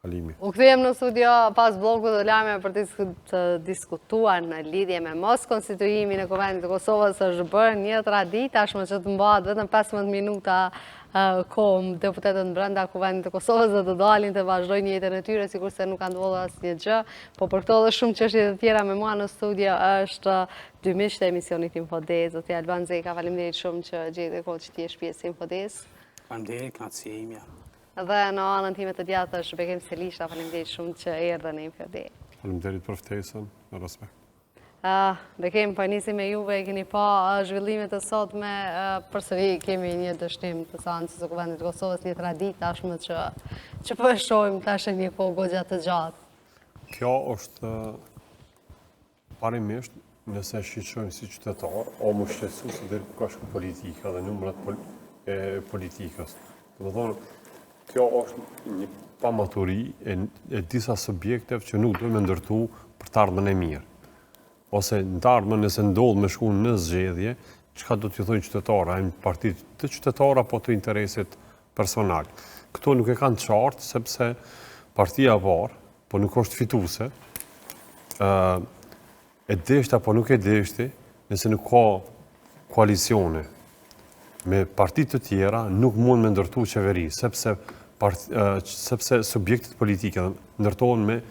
Kalimi. U kthehem në studio pas bllokut dhe lajme për të diskutuar në lidhje me mos konstituimin e Kuvendit të Kosovës. Është bërë një traditë tashmë që të mbahet vetëm 15 minuta kohë deputetët brenda Kuvendit të Kosovës dhe të dalin të vazhdojnë jetën e tyre sikurse nuk ka ndodhur asnjë gjë. Po për këto dhe shumë çështje të tjera me mua në studio është dy miq të emisionit Infodez, zoti Alban Zeka, faleminderit shumë që gjete kohë që ti je pjesë e Infodez. Faleminderit, kënaqësia ime. Dhe në anën time të djathtë është Bekim Selisha, faleminderit shumë që erdhe në Infodez. Faleminderit për ftesën, në respekt. Bekim, po nisim me juve, keni pa zhvillimet e sotme, përsëri kemi një dështim të seancës së Kuvendit të Kosovës, një traditë tashmë që po e shohim tash një kohë goxha të gjatë. Kjo është parimisht nëse shiqojmë si qytetar, o më shqetësu se dhe ka shku politika dhe numrat e politikës. Dhe thonë, kjo është një pamaturi e disa subjekteve që nuk dojmë ndërtu për të ardhmen e mirë. Ose në të ardhmen nëse ndodhë me shku në zgjedhje, çka do t'ju thojnë qytetara, e në partit të qytetara po të interesit personal. Këto nuk e kanë qartë, sepse partia parë, po nuk është fituse, e deshta po nuk e deshti, nëse nuk ka koalicione me partit të tjera, nuk mund me ndërtu qeveri, sepse subjektet politike ndërtohen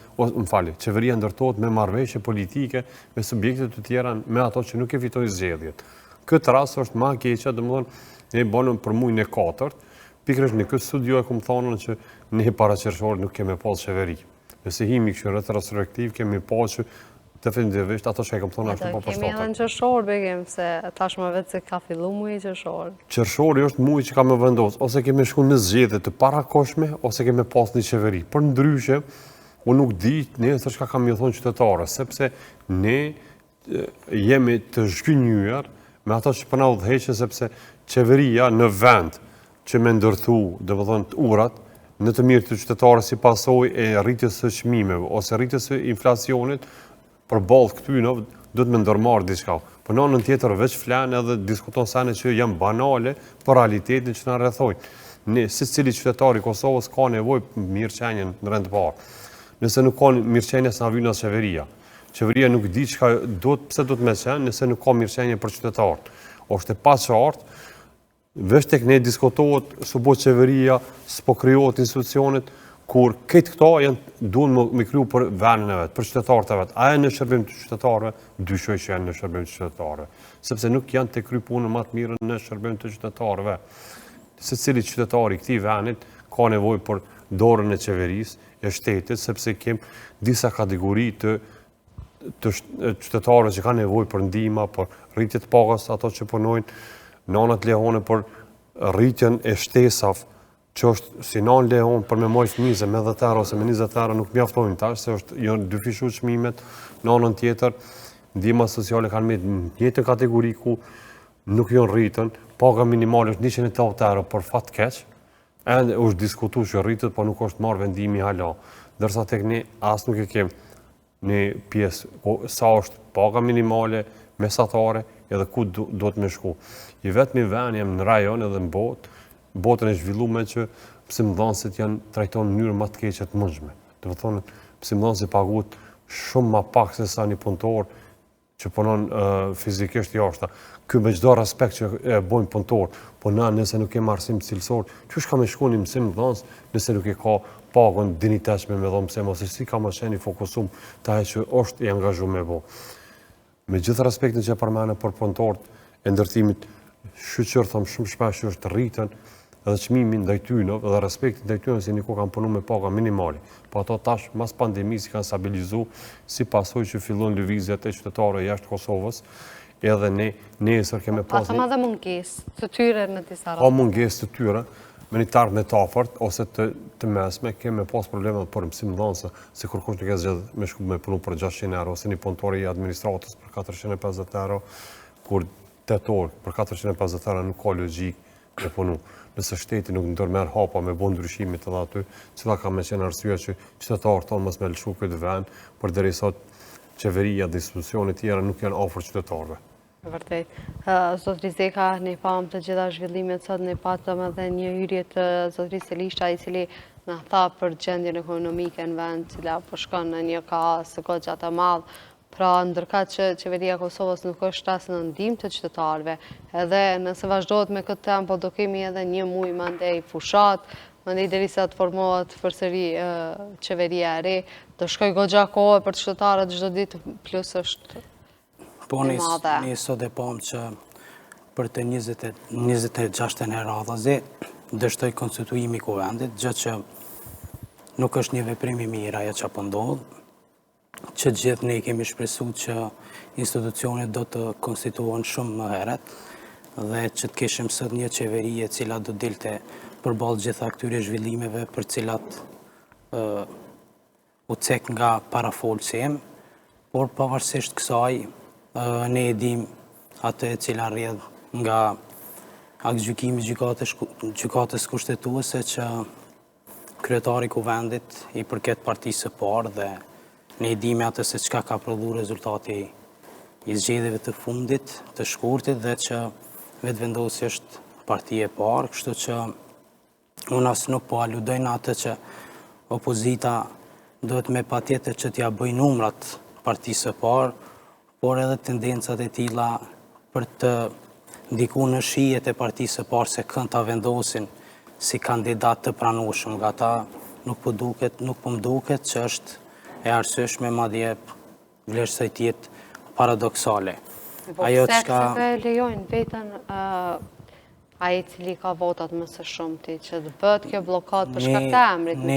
qeveria ndërtohet me marrëveshje politike me subjektet të tjera, me ato që nuk e fitojnë zgjedhjet. Këtë rast është ma keqja, domethënë ne bënëm për muajin e 4, pikërisht në këtë studio e kam thënë që ne paraqershor nuk kemi pas qeveri. Nëse himi kështu retrospektiv kemi pas që definitivisht ato që e kam thonë ashtu po përshtatet. Kemi edhe në qershor, Bekim, se tashmë vetë se ka fillu muaji qershor. Qershori është muaji që ka me vendos, ose kemi shku në zgjedhje të parakoshme, ose kemi pas një qeveri. Për ndryshe, unë nuk di nesër çka kam i thonë qytetarë, sepse ne jemi të zhgënjur me ato që po na udhëheqin, sepse qeveria në vend që me ndërthu, domethënë të urat, në të mirë të qytetarës si pasojë e rritjes së çmimeve ose rritjes së inflacionit, për ballë këtyre do të më ndërmarrë diçka. Po në anën tjetër veç flan edhe diskuton sane që janë banale për realitetin që na rrethojnë. Ne secili qytetar i Kosovës ka nevojë për mirëqenien në rend të parë. Nëse nuk ka mirëqenie s'na vjen as qeveria. Qeveria nuk di çka pse do të më qenë nëse nuk ka mirëqenie për qytetarët. Është e paqartë, veç tek ne diskutohet s'po qeveria, s'po krijohet institucionet, kur këtë këto duhen me kriju për vendin e vetë, për qytetarët e vetë. A janë në shërbim të qytetarëve? Dyshoj që janë në shërbim të qytetarëve. Sepse nuk janë të kry punën më të mirë në shërbim të qytetarëve. Secili qytetar i këtij vendit ka nevojë për dorën e qeverisë, e shtetit, sepse kem disa kategori të qytetarëve që kanë nevojë për ndihmë, për rritje të pagës ato që punojnë, nënat lehone për rritjen e shtesave, që është si non lehon për me mojë fëmijë me 10 euro ose me 20 euro nuk mjaftojnë tash, se është janë dyfishu çmimet, në anën tjetër ndihma sociale kanë me në njëjtë kategori ku nuk janë rritën, paga minimale është 180 euro për fat keq, edhe është diskutuar që rritet, po nuk është marrë vendimi hala, ndërsa tek ne as nuk e kemi në pjesë sa është paga minimale mesatare edhe ku do të më shku. I vetmi vend jam në rajon edhe në botën e zhvilluar që pësimdhënësit janë trajtohen në mënyrë më të keqe të mundshme. Do të thonë pësimdhënësit paguhet shumë më pak se sa një punëtor që punon fizikisht jashtë. Ky me çdo respekt që e bojnë punëtor, po na nëse nuk kemi arsim cilësor, çush ka më shkoni mësimdhënës nëse nuk e ka pagën dinitetshme me dhomë mësim ose si ka më sheni fokusum ta që është i angazhuar me bo. Me gjithë respektin që përmene për punëtorët e ndërtimit shqyqër, thëmë shumë shpesh është rritën edhe çmimin ndaj tyre dhe respektin ndaj tyre si niko kanë punu me paga minimale. Po ato tash mas pandemisë kanë stabilizu si pasojë që fillon lëvizjet e qytetarëve jashtë Kosovës, edhe ne nesër kemi pas. Ka edhe mungesë të tyre në disa raste. Ka mungesë të tyre me një tarë në tafërt ose të mesme, kemi pas probleme për mësimdhënëse, se kërkush nuk e zgjedh me shku me punu për 600 euro, ose një punëtor i administratës për 450 euro, kur tetor për 450 euro nuk ka logjik me punu. Nëse shteti nuk ndërmerr hapa me bën ndryshimit edhe aty, cila ka me qenë arsyeja që qytetarët tonë mos me lëshu këtë vend, përderisa qeveria dhe institucionet tjera nuk janë afër qytetarëve. Vërtet. Zotri Zeka, ne pam të gjitha zhvillimet sot, ne patëm edhe një hyrje të zotri Selisha, i cili na tha për gjendjen ekonomike në vend, cila po shkon në një kaos të goxha të madh. Pra, ndërka që qeveria Kosovës nuk është as në ndihmë të qytetarëve, edhe nëse vazhdohet me këtë tempo, do kemi edhe një muaj mandej fushat, mandej derisa të formohet përsëri qeveria e re, do shkoj goxha kohë për qytetarët çdo ditë, plus është Po, ne sot e pam që për të 26 e radhazi, dështoj konstituimi i kuvendit, gjë që nuk është një veprim i mirë ajo që po ndodh, që gjithë ne kemi shpresu që institucionet do të konstituohen shumë më heret dhe që të kishim sot një qeveri e cila do dilte përballë gjitha këtyre zhvillimeve për cilat u cek nga parafolësim, por pavarësisht kësaj ne e dim atë e cila rrjedh nga aktgjykimi gjykatës kushtetuese që kryetari i kuvendit i përket partisë së parë dhe ne i dime atë se çka ka prodhu rezultati i zgjedhjeve të fundit, të shkurtit, dhe që vetëvendosi është partia e parë, kështu që unë as nuk po aludoj në atë që opozita duhet me patjetër që t'ja bëjë numrat partisë së parë, por edhe tendencat e tilla për të ndikuar në shijet e partisë së parë se kënd ta vendosin si kandidat të pranueshëm nga ata, nuk po më duket që është e arsyeshme, madje vlerësoj të jetë paradoksale. Ajo çka lejojnë vetën ai i cili ka votat më së shumti që të bëhet kjo bllokat për shkak të emrit, në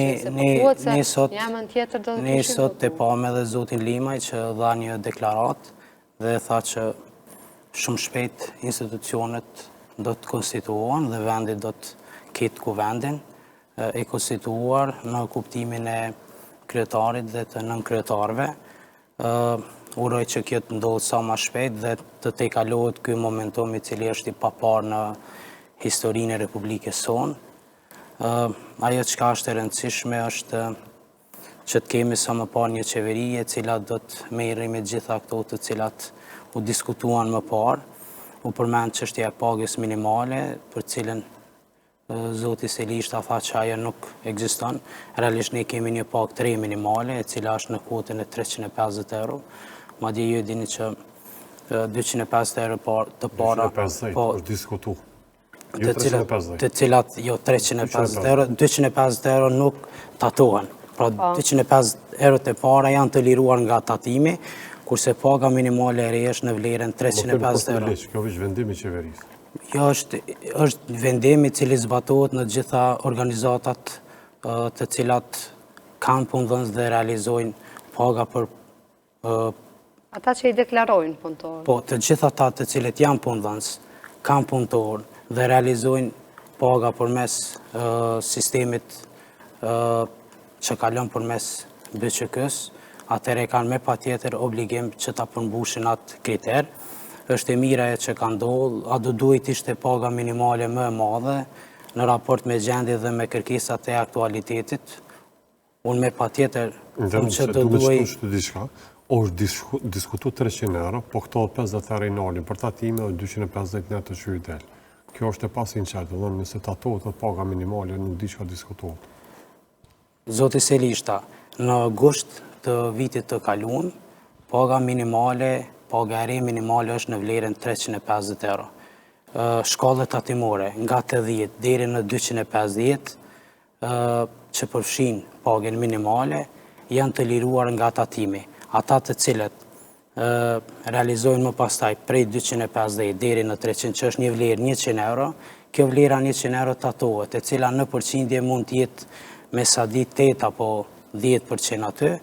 emën tjetër do të kishim. Ne sot e pam edhe zotin Limaj që dha një deklarat dhe tha që shumë shpejt institucionet do të konstituohen dhe vendi do të ketë kuvendin e konstituuar në kuptimin e kryetarit dhe të nënkretarëve. Uroj që kjo të ndodhë sa më shpejt dhe të tejkalohet ky momentum i cili është i paparë në historinë e Republikës sonë. Ajo çka është e rëndësishme është që të kemi sa më parë një qeveri e cila do të merrë me gjitha ato të cilat u diskutuan më parë. U përmend çështja e pagës minimale, për cilën Zoti Selishta tha që ajo nuk ekziston. Realisht ne kemi një pagë 3 minimale, e cila është në kuotën e 350 euro. Madje ju e dini që 250 euro të para... 250 është diskutu. Të cilat, jo 350 euro, 250 euro nuk tatohen. Pra 250 euro të para janë të liruar nga tatimi, kurse paga minimale e re është në vlerën 350 euro. Kjo është vendimi i qeverisë. Jo, është vendimi cili zbatohet në gjitha organizatat të cilat kanë punëdhënës dhe realizojnë paga për... Ata që i deklarojnë punëtorë. Po, të gjitha ata të cilët janë punëdhënës, kanë punëtorë dhe realizojnë paga përmes sistemit që kalon përmes BÇK-s, atëherë kanë me patjetër obligim që ta përmbushin atë kriter. Është e mira e që ka ndodhur, a do duhet ishte paga minimale më e madhe në raport me gjendje dhe me kërkesat e aktualitetit. Unë me patjetër që do duhet... është diskutu 300 euro, po këto 50 euro i nalin për tatime dhe 250 në të qyri del. Kjo është e pasinqertë, dhe nëse tatohet të paga minimale, nuk di që diskutohet. Zoti Selishta, në gusht të vitit të kaluar, paga minimale, paga e re minimale është në vlerën 350 euro. Shkallët tatimore nga 80 deri në 250 që përfshin pagën minimale janë të liruar nga tatimi. Ata të cilët realizojnë më pastaj prej 250 deri në 300 që është një vlerë 100 euro, kjo vlera 100 euro tatohet, e cila në përqindje mund të jetë me sa ditë 8 apo 10% aty,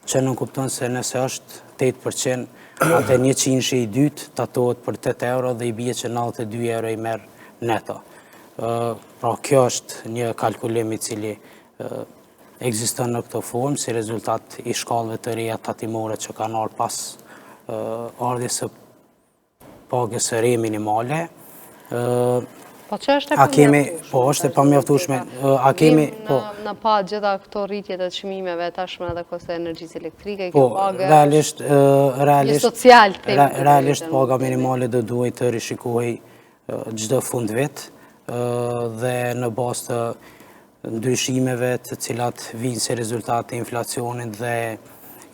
që nuk kupton se nëse është 8%, atë 100 i dytë tatohet për 8 euro dhe i bie që 92 euro i merë neto. Pra kjo është një kalkulim i cili ekziston në këtë formë si rezultat i shkallëve të reja tatimore që kanë ardhur pas ardhjes së pagës së re minimale. Po që është e pamjaftueshme? Po, është e pamjaftueshme. A kemi... Në pa gjitha këto rritjet e çmimeve tashmë edhe kosto e energjisë elektrike, po, kjo paga një social temë. Realisht paga minimale do duhet të rishikohej çdo fund vit dhe në bazë të ndryshimeve të cilat vinë si rezultat e inflacionit dhe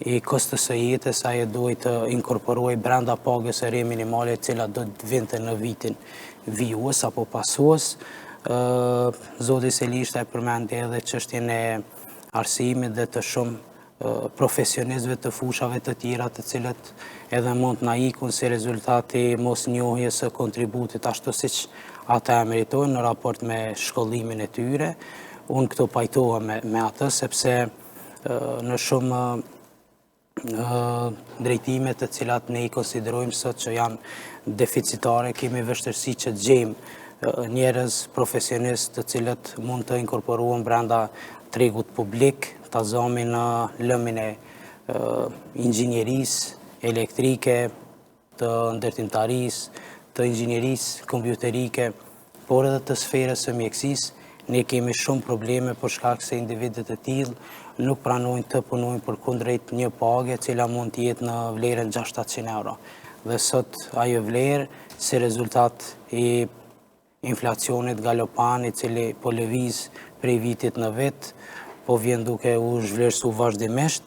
i kostës së jetës, ajo duhet të inkorporojë brenda pagës së re minimale, e cila do të vinte në vitin vijues apo pasues. Zoti Seli e përmendi edhe çështjen e arsimit dhe të shumë profesionistëve të fushave të tjera të cilët edhe mund na ikun si rezultati mos njohjes së kontributit ashtu siç ata e meritojnë në raport me shkollimin e tyre. Unë këto pajtohem me atë sepse në shumë drejtime të cilat ne i konsiderojmë sot që janë deficitare, kemi vështirësi që të gjejmë njerëz profesionistë të cilët mund të inkorporohen brenda tregut publik, ta zami në lëmin e inxhinierisë elektrike, të ndërtimtarisë, të inxhinierisë kompjuterike, por edhe të sferës së mjekësisë. Ne kemi shumë probleme për shkak se individet e tillë nuk pranojnë të punojnë përkundrejt një page e cila mund të jetë në vlerën 600-700 euro. Dhe sot ajo vlerë si rezultat i inflacionit galopan i cili po lëviz prej vitit në vit, po vjen duke u zhvlerësu vazhdimisht.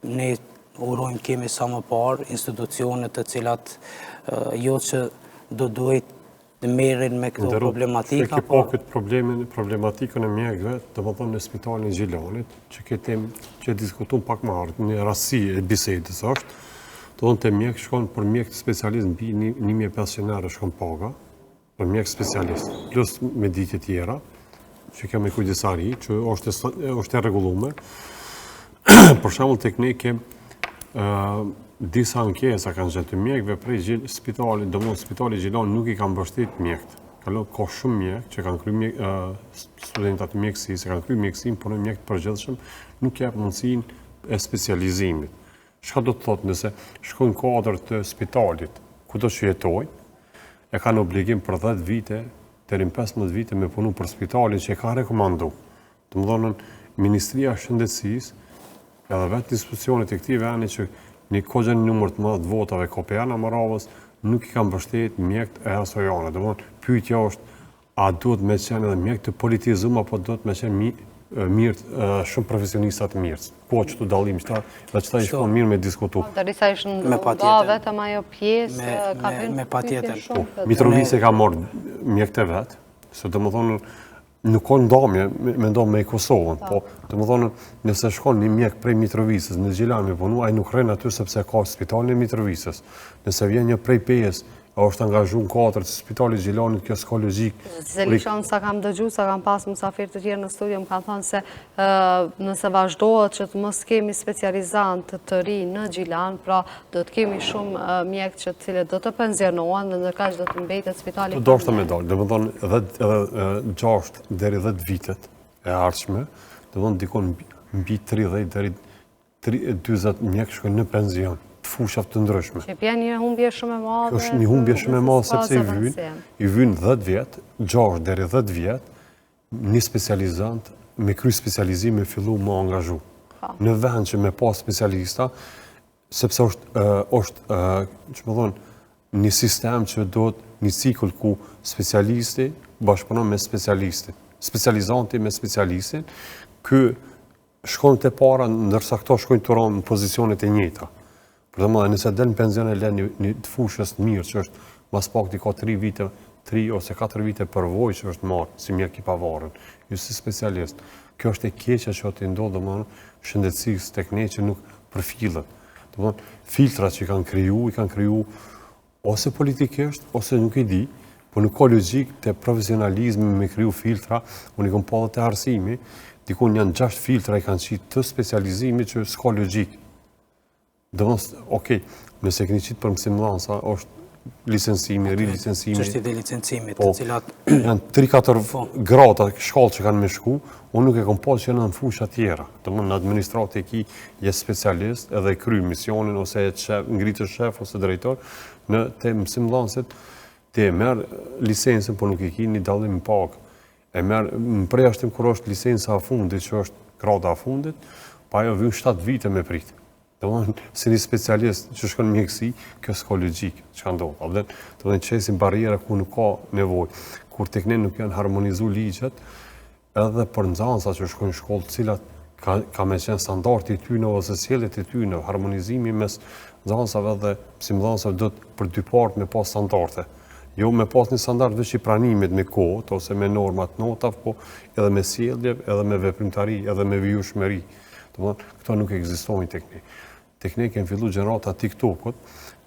Ne urojmë kemi sa më parë institucionet të cilat jo që do duhet të merren me këto problematika. Se po këtë problematikën e mjekëve, domethënë në spitalin e Gjilanit, që që diskutuam pak më herët, në rasti e bisedës është, domethënë te mjek shkon për mjek specialist mbi 1500 euro shkon paga për mjek specialist, plus medikë tjera, që kemi kujdesari, që është e rregulluar. Për shembull tek ne disa ankesa kanë qenë të mjekëve prej spitalit, domosdoshmë spitali Gjilan nuk i ka mbështet mjekët. Ka shumë mjekë që kanë kryer studentat mjekësisë, kanë kryer mjekësinë, por në mjekë të përgjithshëm nuk jep mundësinë e specializimit. Çka do të thotë nëse shkojnë kuadër të spitalit, kudo që jetojnë, e kanë obligim për 10 vite deri në 15 vite me punu për spitalin që e ka rekomandu. Domethënë Ministria e Shëndetësisë edhe vetë institucionet e këtij veni që një kogjen numër të madh të votave KPA-na Maravës nuk i kanë mbështet mjekët e asojane. Domethënë pyetja është, a duhet me qenë edhe mjekë të politizuar apo duhet me qenë mirë shumë profesionistë të mirë? Ku çto dallim çta i shkon mirë me diskutu. Derisa ishin vetëm ajo pjesë ka vënë me patjetër. Mitrovica ka marrë mjekët e vet, se domethënë nuk ka ndamje me Kosovën, po domethënë nëse shkon një mjek prej Mitrovicës në Gjilan me punu, ai nuk rrin aty sepse ka spitalin e Mitrovicës. Nëse vjen një prej Pejës, është angazhuar katër të spitalit Gjilanit, kjo s'ka logjik. Zelishon sa kam dëgjuar, sa kam pas mysafir të tjerë në studio, më kanë thënë se nëse vazhdohet që të mos kemi specializantë të ri në Gjilan, pra do të kemi shumë mjekë që të cilët do të pensionohen dhe ndërkaq do të mbetet spitali. Do të më dal, domethënë edhe 6 deri 10 vitet e ardhshme, domethënë dikon mbi 30 deri 40 mjekë shkojnë në pension të fushat të ndryshme. Që bjen një humbje shumë e madhe. Është një humbje shumë e madhe sepse i vyn 10 vjet, 6 deri 10 vjet, një specializant me kry specializim me fillu më angazhu. Në vend që me pas specialista, sepse është që më thonë, një sistem që do të një cikël ku specialisti bashkëpunon me specialistin, specializanti me specialistin, ky shkon të para, ndërsa këto shkojnë të ranë në pozicionet e njëta. Për të më dhe nëse del në penzion e len një të fushës të mirë, që është mas pak t'i ka 3 vite, 3 ose 4 vite përvoj që është marë, si mjek i pavarën, ju si specialist. Kjo është e keqja që t'i ndodhë domethënë shëndetësisë tek ne që nuk përfillet. Domethënë filtrat që i kanë kriju ose politikisht, ose nuk i di, po nuk ka logjik të profesionalizmi me kriju filtra, unë i kom pa dhe të arsimi, dikun janë 6 filtra i kanë qitë të specializimi që s'ka logjik. Okej, nëse keni qitë për mësimdhënësa, është licencimi, rilicencimi. Çështjet e licencimit, të cilat janë 3-4 grada shkallë që kanë me shku, unë nuk e kom pa që janë në fusha tjera. Domethënë në administratë e ki je specialist edhe kry misionin ose ngritës shef ose drejtor, në te mësimdhënësit ti e merr licencën, por nuk i ki një dallim pak. E merr në përjashtim kur është licenca e fundit, që është grada e fundit, pa ajo vjen 7 vite me prit. Domethënë, si një specialist që shkon në mjekësi, kjo s'ka logjik çka ndodh. Domethënë qesin barriera ku nuk ka nevojë. Kur tek ne nuk janë harmonizuar ligjet, edhe për nxënësat që shkojnë në shkollë, cilat ka me qenë standardi i tyre ose sjelljet e tyre, harmonizimi mes nxënësave dhe mësimdhënësave do të për dy partë me pas standarde. Jo me pas një standard veç i pranimit me kohët ose me normat nota, po edhe me sjellje, edhe me veprimtari, edhe me vijueshmëri. Domethënë, këto nuk ekzistojnë tek ne. Tek ne kanë filluar gjenerata TikTokut,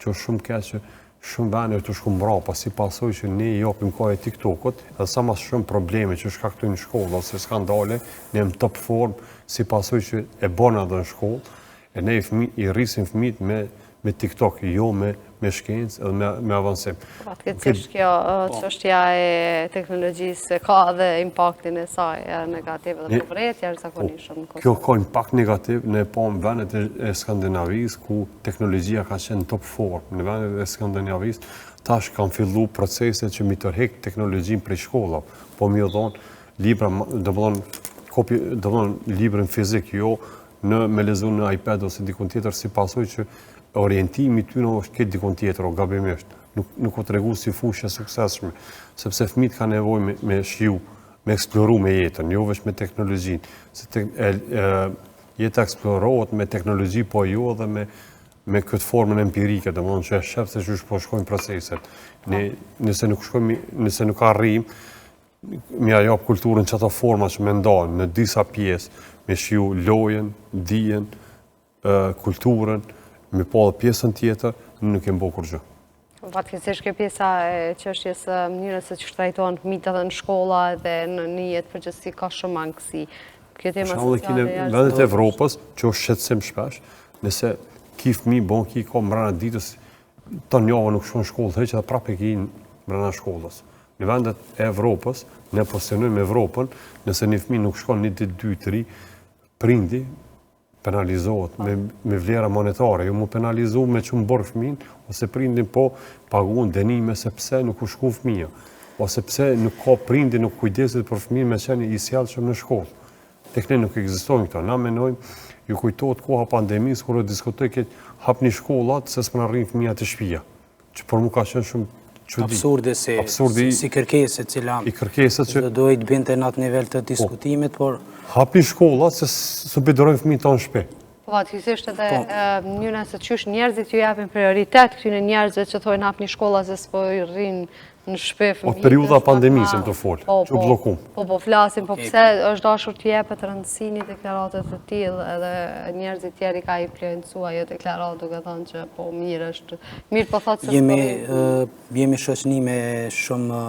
që është shumë keq që shumë vende të shkojnë mbrapa si pasojë që ne i japim kohë TikTokut, edhe sa më shumë probleme që shkaktojnë në shkollë ose skandale, ne jemi top form si pasojë që e bën atë në shkollë, e ne i rrisim fëmijët me TikTok, jo me shkencë edhe me avancim. Fatkeqësisht kjo çështja e teknologjisë ka dhe impaktin e saj negativ dhe për vret jashtëzakonisht në Kosovë. Kjo ka impakt negativ në vendet e Skandinavisë ku teknologjia ka qenë top form. Në vendet e Skandinavisë tash kanë filluar proceset që mi tërheq teknologjinë prej shkollave, po mi u dhon libra, domthon librin fizik, jo me lezu në iPad ose dikun tjetër, si pasojë që orientimi i tyre është këtë dikun tjetër, o gabimisht. Nuk o tregu si fushë e suksesshme, sepse fëmijët kanë nevojë me shiu, me eksploru me jetën, jo vetëm me teknologjinë. Se jeta eksplorohet me teknologji, po jo edhe me këtë formën empirike, domethënë që e shef se çu po shkojnë proceset. Nëse nuk arrijm, mi ja jap kulturën çato forma që më ndajnë në disa pjesë, me shiu lojën, dijen, kulturën, me pa dhe pjesën tjetër, nuk e mbo kur gjë. Fatkeqësisht kjo pjesa e çështjes së mënyrës se çu trajtohen fëmijët edhe në shkolla dhe në jetë përgjithësi ka shumë mangësi. Kjo tema sociale jashtë vendet e Evropës, që është shqetësim shpesh, nëse ki fëmijë bon ki ka mbrana ditës, ton javë nuk shkon në shkollë, heq edhe prapë ki mbrana shkollës. Në vendet e Evropës, ne pozicionojmë Evropën, nëse një fëmijë nuk shkon një ditë, 2, 3, prindi penalizohet me vlera monetare, jo mu penalizu me që më borë fëmin, ose prindin po paguon denime se pse nuk u shku fëmija, ose pse nuk ka prindin, nuk kujdesit për fëmin me qenë i sjellshëm në shkollë. Tek ne nuk ekzistojnë këto. Na menojmë, ju kujtohet koha pandemisë, kur e diskutoj këtë hapni shkollat, se s'më arrin fëmija të shtëpia, që për mu ka qenë shumë absurde si kërkesë cila do i të binte në atë nivel të diskutimit, por hapni shkollat se së përdorojnë fëmijët tonë në shtëpi. Po fatkeqësisht edhe mënyra se çysh njerëzit ju japin prioritet këtyre njerëzve që thonë hapni shkolla se s'po rrin në shtëpi fëmijët. Periudha pandemisë më të folë, që bllokum. Po flasim, po pse është dashur të jepet rëndësi një deklaratë të tillë edhe njerëzit tjerë ka influencuar ajo deklaratë duke thënë që po mirë është. Mirë po thotë se jemi shoqëni me shumë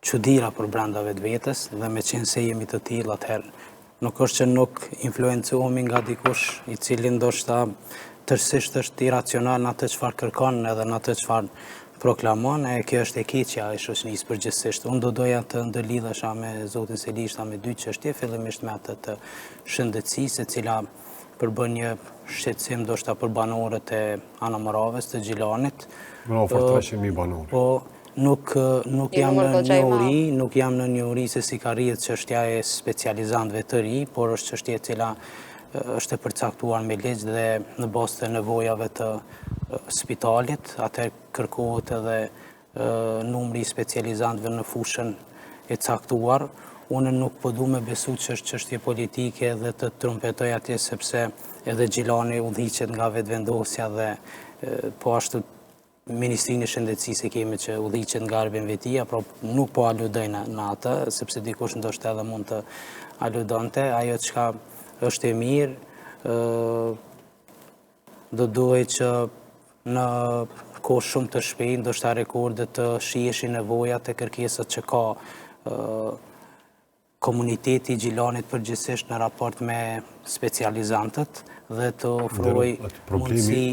çuditëra për brenda vetvetes dhe me qenë se jemi të tillë atëherë nuk është që nuk influencohemi nga dikush i cili ndoshta tërësisht është iracional në atë çfarë kërkon edhe në atë çfarë proklamon, e kjo është e keqja e shoqënisë përgjithsisht. Unë do doja të ndërlidhesha me zotin Selishta me dy çështje, fillimisht me atë të shëndetësisë, e cila përbën një shqetësim ndoshta për banorët e Anamëravës të Gjilanit. Më ofër 300.000 banorë. Po nuk jam në njohuri se si ka rritë çështja e specializantëve të ri, por është çështje e cila është e përcaktuar me ligj dhe në bazë të nevojave të spitalit, atëherë kërkohet edhe numri i specializantëve në fushën e caktuar. Unë nuk po du me besu që është çështje politike dhe të trumpetoj atje sepse edhe Gjilani udhiqet nga vetëvendosja dhe po ashtu Ministrinë e Shëndetësisë e kemi që udhiqet nga Arbin Vetia, pra nuk po aludojnë në atë, sepse dikush ndoshta edhe mund të aludonte. Ajo çka është e mirë, do duhet që në kohë shumë të shpejtë, ndoshta rekordet të shiheshin nevojat e kërkesat që ka komuniteti i Gjilanit përgjithsisht në raport me specializantët dhe të ofroj mundësi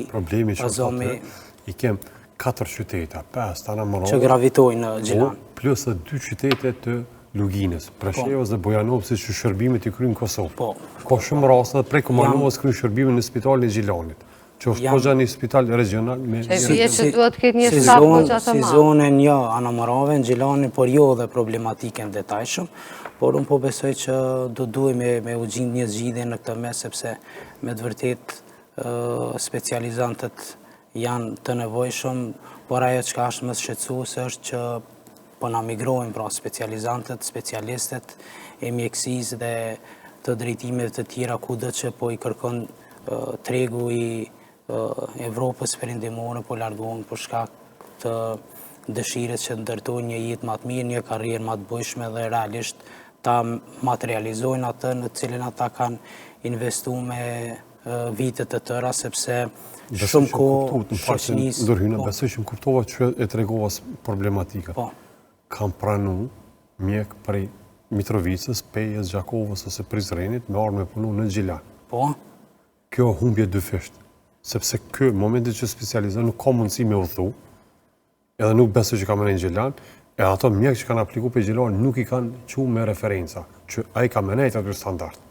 bazomi i kem 4 qytete, 5 të Anamëravës që gravitojnë në Gjilan. Plus dhe 2 qytete të Luginës, Preshevës dhe Bojanovës që shërbimet i krynë në Kosovë. Ka shumë raste dhe prej Kumanovës krynë shërbimin në spitalin e Gjilanit, që është po një spital regional me... që duhet këtë një staf po që atë si zonën jo Anamërave në Gjilanin, por jo dhe problematike në detajshëm, por unë po besoj që do duhet me u gjindë një zgjidhje në këtë mes, sepse me të vërtet specializantët janë të nevojshëm, por ajo që ka është më shqetësuese është që po na migrojnë pra specializantët, specialistët e mjekësisë dhe të drejtimeve të tjera kudo që po i kërkon tregu i Evropës perëndimore po largohen për shkak të dëshirës që ndërtojnë një jetë më të mirë, një karrierë më të bujshme dhe realisht ta materializojnë atë në cilin ata kanë investuar me vite të tëra sepse shumë kohë shoqënisë. Ndërhyna, besoj që më kuptova që e tregova problematika. Po. Kam pranu mjek prej Mitrovicës, Pejës, Gjakovës ose Prizrenit me arë me punu në Gjilan. Po. Kjo humbje dyfisht, sepse kë, momentit që specializën, nuk ka mundësi me udhëtu, edhe nuk besoj që ka mene në Gjilan, e ato mjek që kanë apliku për Gjilan nuk i kanë qu me referenca, që a i ka menejt atyr standart.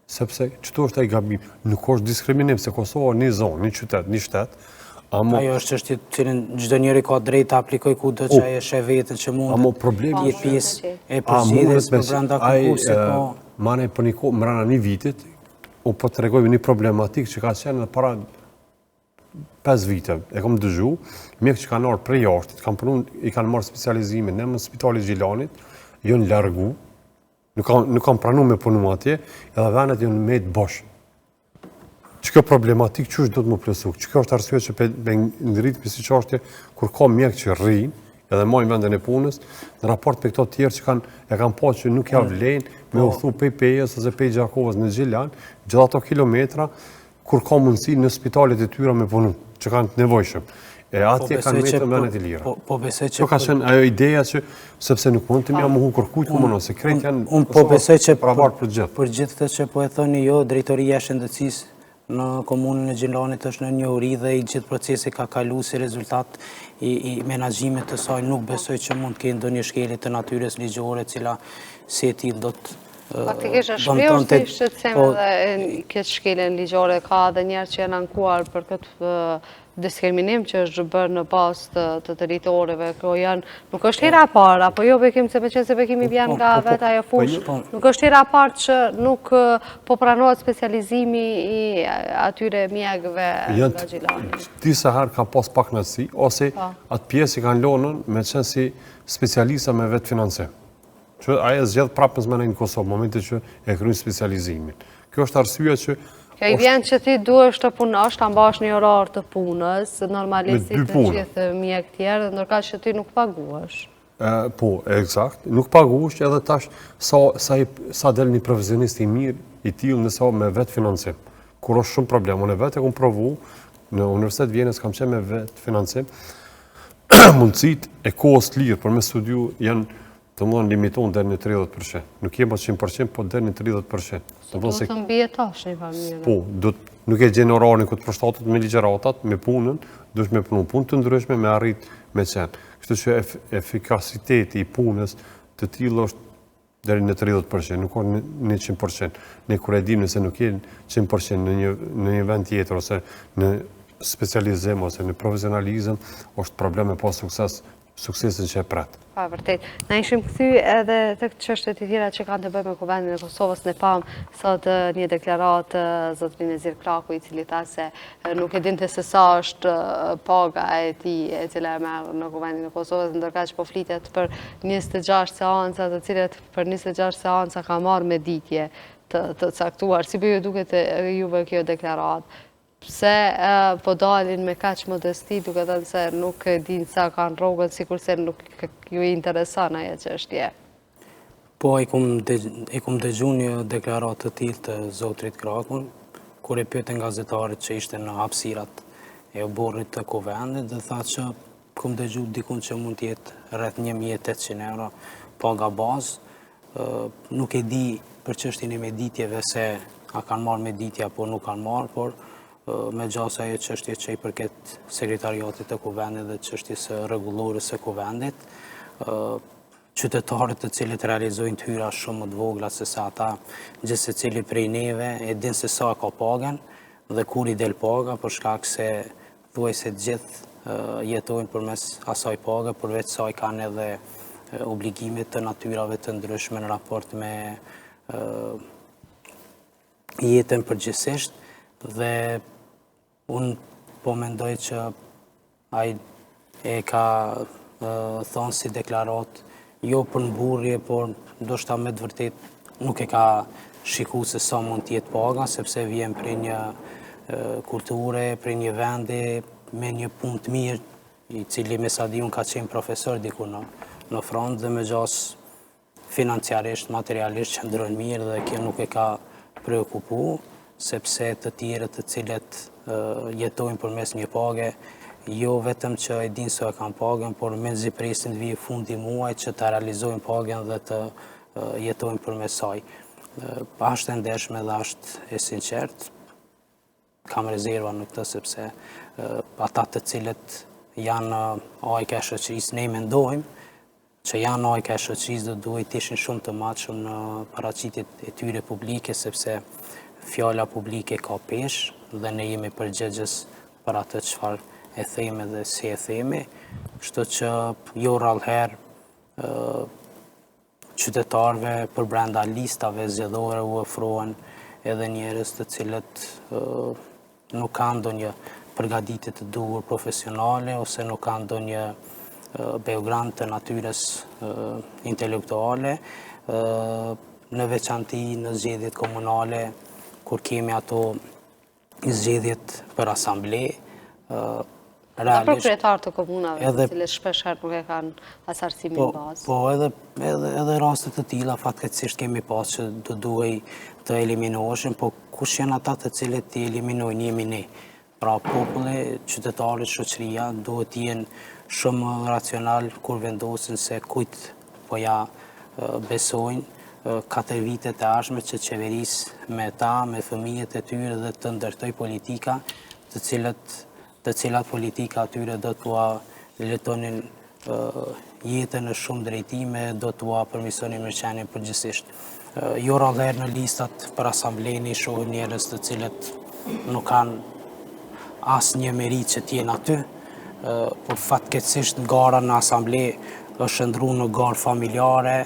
Sepse qëto është ai gabim, nuk është diskriminim, se Kosova një zonë, një qytet, një shtet, ajo është çështje të cilën çdo njeri ka drejt të aplikoj kudo që ai e sheh veten që mund. Amo problemi jetë pjesë e përgjithësisë për brenda konkursit, po. Mane për mrena një vitit, u po të regojme një problematik që ka qenë edhe para 5 vite. E kom dëgju, mjek që kanë orë prej jashtit, i kanë marrë specializimin në Spitalit Gjilanit, jonë largu, nuk kam pranu me punu atje, edhe venet jonë me të bosh. Që kjo problematik qësh do të më plësu? Që kjo është arsye që pe ndërit për si qashtje, kur ka mjek që rrinë, edhe majnë vendin e punës, në raport për këto tjerë që e kanë po që nuk ja vlejnë me uthu pej Pejës ose pej Gjakovës në Gjilan, gjitha ato kilometra, kur ka mundësi në spitalet e tyra me punu, që kanë të nevojshëm. E atje kanë metën venet e lira. Po besoj që... Kjo ka qenë ajo ideja që, sepse nuk mund të mja më hu kërkujt ku mëno, se krejt janë... Unë po besoj që për gjithë të që po e thoni jo, drejtoria e shëndetësisë në komunën e Gjilanit është në një uri dhe i gjithë procesi ka kalu si rezultat i menaxhimit të saj. Nuk besoj që mund të kenë ndonjë shkelje të natyrës ligjore, cila si e tillë do të... Faktikisht është vlerë si shqetësim dhe këtë shkeljen ligjore ka dhe njerë që janë ankuar për këtë diskriminim që është bërë në bazë të territoreve, nuk është hera parë, apo jo bekim se me qenë se bekimi vjen nga vetë ajo fush, nuk është hera parë që nuk po pranohet specializimi i atyre mjekëve nga Gjilani. Disa herë ka pas pak nësi, ose atë pjesë i kanë lonën me qenë si specialista me vetë financim. Që aje zgjedh prapë në zmenë në Kosovë, momentit që e krynë specializimin. Kjo është arsye që Kjo i vjen që ti duhesh të punosh, të ambash një orar të punës, normalisht të gjithë mjek tjerë, ndërka që ti nuk paguash. Po, eksakt. Nuk paguash edhe tash sa del një profesionist i mirë i tillë nëse me vetë financim. Kur është shumë problem. Unë vetë e kom provu, në Universitet Vjenës kam qenë me vetë financim, mundësit e kohës të lirë për me studiu janë të mëllon limiton dherë në 30%. Nuk jema 100%, po dherë në 30%. Do të mbije tash një familje. Po, nuk e gjenë orarin këtë përshtatët me ligjeratat, me punën, dush me punu punë të ndryshme me arrit me qenë. Kështu që efikasiteti i punës të tillë është deri në 30%, nuk është në 100%. Ne kur e dim nëse nuk jenë 100% në një vend tjetër, ose në specializim, ose në profesionalizëm, është probleme po suksesin që e pratë. Pa, vërtet. Na ishim këthy edhe të çështjet e tjera që kanë të bëjnë me Kuvendin e Kosovës. Ne pam sot një deklarat zotrin Nezir Kraku, i cili tha se nuk e dinte se sa është paga e tij e cila e merr në Kuvendin e Kosovës, ndërkaq po flitet për 26 seanca, të cilat për 26 seanca ka marrë me ditje të caktuar. Si po ju duket juve kjo deklarat? Pse po dalin me kaq modesti duke thënë se nuk din sa kanë rrogën, sikur se nuk ju intereson ajo çështje. Po, e kom dëgju një deklarat të tillë të zotrit Krakun, kur e pyetën gazetarit që ishte në hapësirat e oborrit të Kuvendit, dhe tha që kom dëgju dikun që mund të jetë rreth 1.800 euro paga bazë. Nuk e di për çështjen e meditjeve se a kanë marrë meditje apo nuk kanë marrë, por me gjasa ajo çështje që i përket sekretariatit të Kuvendit dhe çështjes së rregullorës së Kuvendit, qytetarët të cilët realizojnë të hyra shumë më të vogla se sa ata, gjithë secili prej neve e din se sa ka pagën dhe kur i del paga, për shkak se thuajse të gjithë jetojnë përmes asaj pagë, përveç saj kanë edhe obligimet të natyrave të ndryshme në raport me jetën përgjithsisht, dhe unë po mendoj që ai e ka thonë si deklarat, jo për mburrje, por ndoshta me të vërtet nuk e ka shiku se sa mund t'jetë paga, sepse vjen për një kulture, për një vendi, me një punë të mirë, i cili me sa di unë ka qenë profesor diku në front dhe me gjas financiarisht, materialisht që ndrojnë mirë dhe kjo nuk e ka preokupu, sepse të tjerët të cilët jetojnë përmes një page, jo vetëm që e dinë se e kanë pagën, por me zi presin të vijë fundi muaj që të realizojnë pagën dhe të jetojnë përmes saj. Ashtë e ndeshme dhe ashtë e sinqert, kam rezerva në këtë sepse ata të cilët janë ajke e shoqërisë, ne mendojmë që janë ajke e shoqërisë dhe duhet të ishin shumë të matshëm në paraqitjet e tyre publike, sepse fjala publike ka pesh dhe ne jemi përgjegjës për atë çfarë e theme dhe si e theme, kështu që jo rrallëherë qytetarëve për brenda listave zgjedhore u ofrohen edhe njerëz të cilët nuk kanë ndonjë përgatitje të duhur profesionale ose nuk kanë ndonjë background të natyrës intelektuale, në veçanti në zgjedhjet komunale, kur kemi ato zgjedhjet për asamble, Ka proprietarë të komunave, të cilët shpesher nuk e kanë asarsimin bazë. Po, edhe rastet të tilla, fatkeqësisht kemi pas që do duhej të eliminoheshin, po kush janë ata të cilët të eliminojnë, jemi ne. Pra populli, qytetarët, shoqëria duhet të jenë shumë racional kur vendosin se kujt po ja besojnë 4 vitet e ardhshme që qeveris me ta, me fëmijët e tyre dhe të ndërtoj politika të cilat politika atyre do t'ua letonin jetën në shumë drejtime, do t'ua përmisonin mirëqenien përgjithsisht. Jo rrallëherë në listat për asambleni shohin njerëz të cilët nuk kanë asnjë merit që t'jenë aty, por fatkeqësisht gara në asamble është ndruar në garë familjare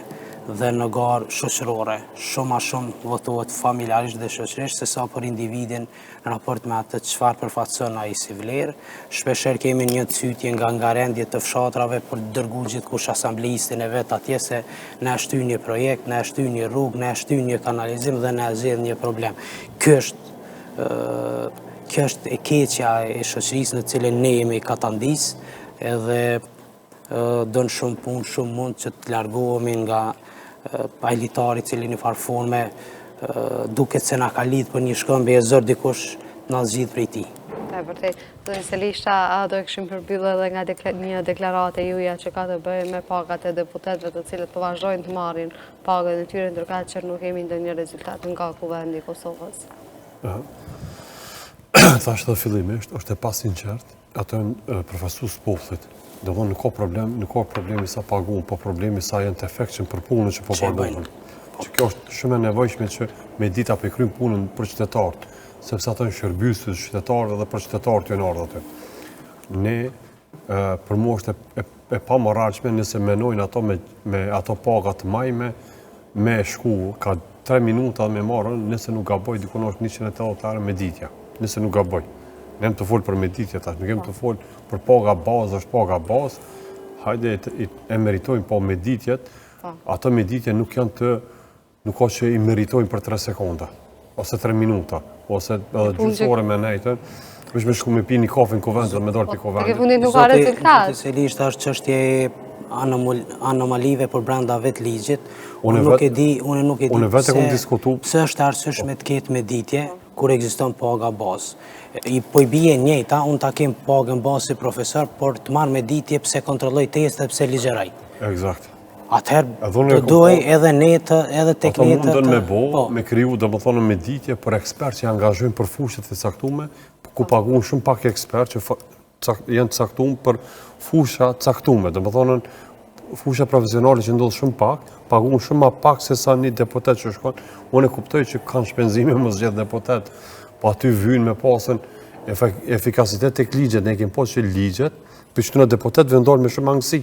dhe në garë shoqërore. Shumë ma shumë votohet familjarisht dhe shoqërisht se sa për individin në raport me atë çfarë përfaqëson ai si vlerë. Shpeshherë kemi një cytje nga rendje të fshatrave për të dërguar gjithkush asambleistin e vet atje se na shtyn një projekt, na shtyn një rrugë, na shtyn një kanalizim dhe na zgjedh një problem. Kjo është e keqja e shoqërisë në cilën ne jemi katandis, edhe don shumë punë, shumë mund që të largohemi nga pajlitari cili një farë forme duket se na ka lidh për një shkëmbë e zor dikush na zgjidh prej tij. E vërtet, zotëri Selishta, do e kishim përmbyllur edhe nga një deklaratë e juaja që ka të bëjë me pagat e deputetëve të cilët po vazhdojnë të marrin pagën e tyre ndërkaq që nuk kemi ndonjë rezultat nga kuvendi i Kosovës. Thashtë dhe fillimisht, është e pasinqert, ato janë përfaqësues popullit. Do nuk ka problemi sa paguën, po problemi sa janë të efektshëm për punën që po paguën. Që kjo është shumë e nevojshme që me ditë apo kryjnë punën për qytetarët, sepse ato janë shërbëes të qytetarëve dhe për qytetarët janë ardhur aty. Ne për mua është e pamoralshme nëse menojnë ato me ato paga të majme me shku ka 3 minuta me marrën nëse nuk gaboj dikun është 180 euro me ditja. Nëse nuk gaboj. Ne jem të folë për meditje tash, nuk jem të folë për paga bazë, është paga bazë, hajde e meritojnë po meditjet, ato meditje nuk janë nuk ka që i meritojnë për 3 sekonda, ose 3 minuta, ose edhe gjysore me nejtën, veç me shku me pi një kafe në kuvend dhe me dorë pi kuvend. Ke fundit nuk ka rezultat. Selishta është çështje anomalive për brenda vetë ligjit. Unë nuk e di pse është arsyeshme të ketë meditje kur ekziston paga bazë. Po i bie njëjta, unë ta kem pagën bazë si profesor, por të marr meditje pse kontrolloj testet, pse ligjeraj. Eksakt. Atëherë të duaj edhe netë, edhe tek netë. Ato mundën me bo, me kriju, domethënë meditje për ekspert që angazhojnë për fushët e caktume, ku paguhen shumë pak ekspert që janë caktuar për fusha caktume, domethënë fusha profesionale që ndodh shumë pak, paguhen shumë më pak se sa një deputet që shkon. Unë e kuptoj që kanë shpenzime më zgjedh deputet, po aty vynë me pasën efikasitet tek ligjet, ne kemi pasur ligjet, për që në deputet vendon me shumë angësi.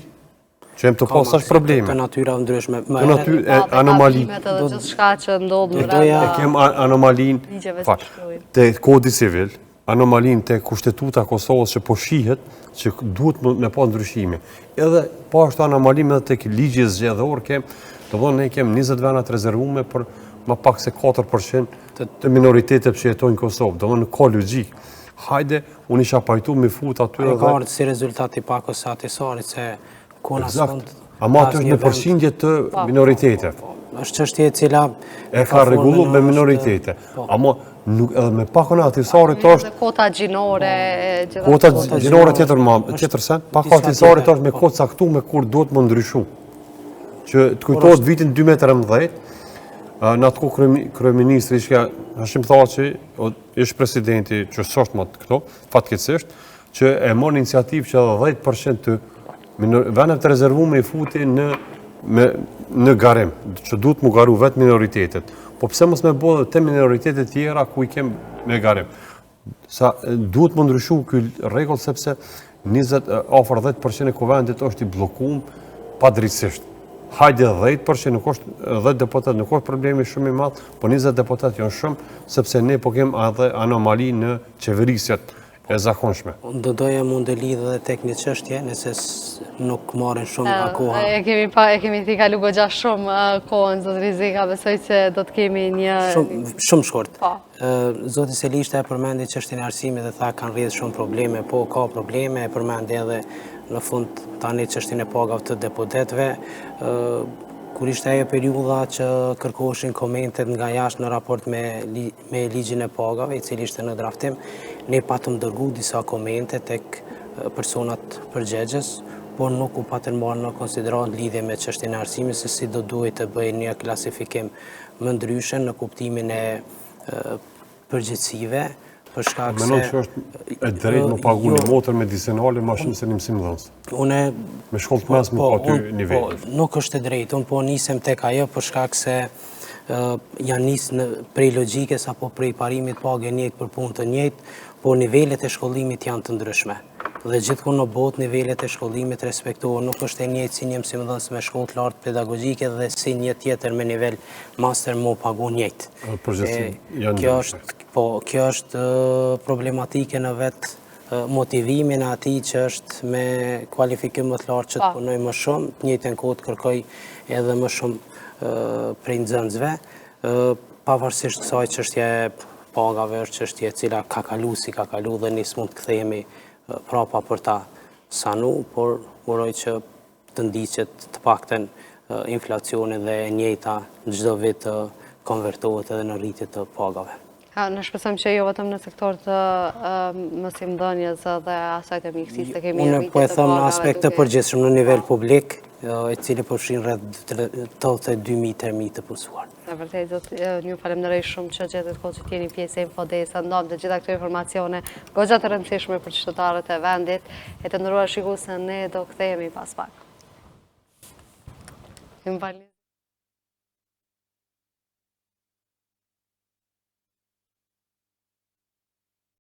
Që jem të pasë ashtë probleme. Të natyra ndryshme. Të natyra anomali. Edhe gjithçka që ndodh në e kem anomalin. Te kodi civil, anomalin të kushtetuta Kosovës që po shihet, që duhet me pa ndryshime. Edhe po ashtu anomalim edhe të ligji zgjedhor ne kem 20 vena të rezervume për ma pak se 4% të minoritetet që jetojnë në Kosovë. Në ka logjik. Hajde, unë isha pajtu me fut aty edhe... Ka ardhë si rezultati pak ose atisarit se kona sënd... Ama atë është në përqindje të minoritetet. është çështje e cila... E ka rregullu me minoritete. Ama edhe me pakon atisarit është... Kota gjinore... Kota gjinore tjetër sen, pak atisarit është me kota caktuar kur duhet më ndryshu. Që të kujtohet vitin 2013, në atë ku kryeministri ishka Hashim Thaçi, ishë presidenti që sështë më të këto, fatkeqësisht, që e mor iniciativë që edhe 10% të venet të rezervume i futi në garim, që duhet mu garu vetë minoritetet. Po pse mos me bodhe të minoritetet tjera ku i kem me garim. Sa duhet më ndryshu këj regull sepse 10% e kuvendit është i blokum pa drejtësisht. Hajde 10%, nuk është 10 deputet, nuk është problemi shumë i madh, po 20 deputet janë shumë, sepse ne po kem edhe anomali në qeverisjet e zakonshme. Do doja mund të lidh edhe tek një çështje, nëse nuk marrin shumë nga koha. E kemi ti kalu goxha shumë kohën, zot Rizika, besoj që do të kemi një... Shumë shkurt. Zoti Selishta e përmendi çështjen e arsimit dhe tha kanë rrjedhë shumë probleme, po ka probleme, e përmendi edhe në fund tani çështjen e pagave të deputetëve, kur ishte ajo periudha që kërkoheshin komentet nga jashtë në raport me ligjin e pagave, i cili ishte në draftim, ne patëm dërgu disa komente tek personat përgjegjës, por nuk u patën marrë në konsiderat lidhje me çështjen e arsimit se si do duhet të bëjë një klasifikim më ndryshe në kuptimin e përgjegjësive. Menon që është e drejtë më pagu një motër medicinale ma shumë se një mësimdhënës. Me shkollë të mesme po aty nivel. Nuk është e drejtë, unë po nisem tek ajo për shkak se janë nisë prej logjikës apo prej parimit pagë njëjtë për punë të njëjtë, po nivelet e shkollimit janë të ndryshme. Dhe gjithmonë në botë nivelet e shkollimit respektohen, nuk është e njëjtë si një mësimdhënës me shkollë të lartë pedagogjike dhe si një tjetër me nivel master më pagu njëjtë. Kjo është problematike në vetë motivimin e atij që është me kualifikim më të lartë që të punoj më shumë, të njëjtën kohë të kërkoj edhe më shumë prej nxënësve, pavarësisht kësaj çështje pagave është çështje e cila ka kalu si ka kalu dhe nis mund të kthehemi prapa për ta sanu, por uroj që të ndiqet të paktën inflacioni dhe e njëjta çdo vit të konvertohet edhe në rritje të pagave. Në shpresojmë që jo vetëm në sektor të mësimdhënies dhe asaj të mjekësisë të kemi rritje të pagave. Unë po e them në aspekt të përgjithshëm në nivel publik, i cili përfshin rreth 82.000 të punësuar. Në vërtet, ju falenderoj shumë që gjetët kohë që t'jeni pjesë e Infodesa, ndom të gjitha këto informacione goxha të rëndësishme për qytetarët e vendit, e të nderuar shikues, ne do kthehemi pas pak.